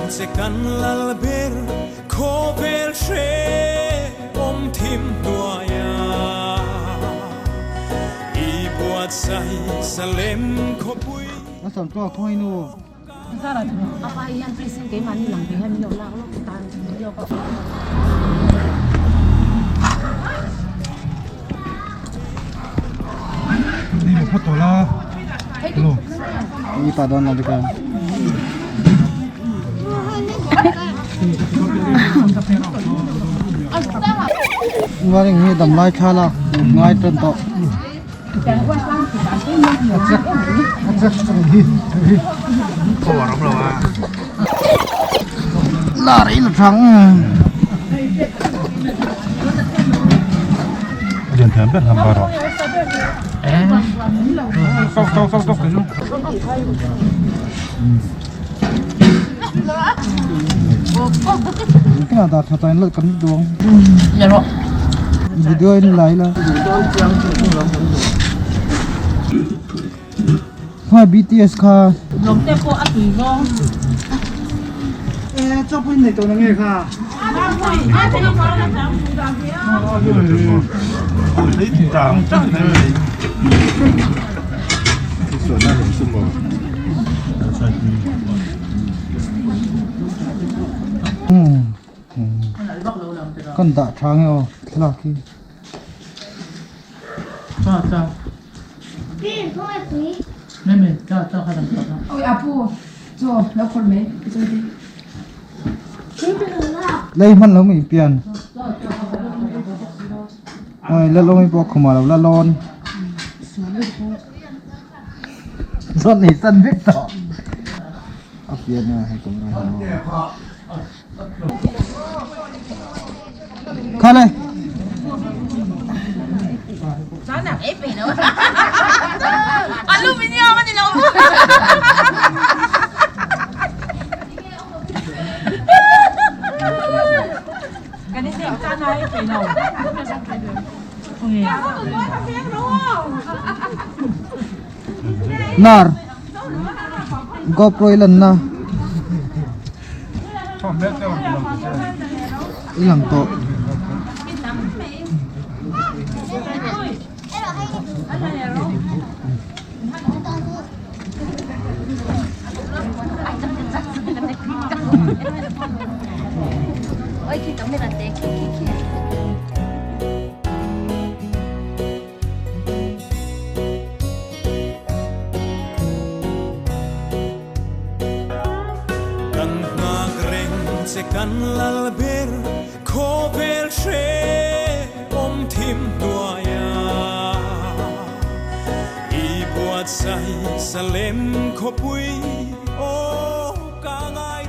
se kan lal ber ko vel she om thim duaya I buat sai salem ko pui nó sẵn to thôi nu ra là apa yang present cái mani lang cái mình lo lo tan yo ko đi một phút thôi là luôn đi ta đón làm gì cả và những người đầm lai cha là ngay trên tàu là đấy là thằng điện thèm biết làm bao rồi sốc cái luôn cái nào đặt cho tay lợi cắn đuông dạ rồi video anh lấy là hai BTS kha lồng tép cô ăn tùy ngon cho bên này tôi nghe kha lấy tình trạng chắc này sửa lại hình xung vào con đã trắng rồi thế là khi cho mẹ cho hai thằng con ôi apu cho nó còn mấy rồi đi đâyมันแล้วมีเปลี่ยนโอ้ยแล้วลงไปบอกเขามาแล้วละร้อนส่วนนี้สั้นวิกต่อเอาเปลี่ยนมาให้ตรงนั้นเข้าเลย nó nặng ép về nữa aluminium anh đi đâu cái này sẽ ra nói về đầu nar GoPro ilan na ilang to ôi khi tổng là tệ khi kan nagreng se kan lal ber ko vel she om thim duaya I buat sai salem ko pui o ka ngai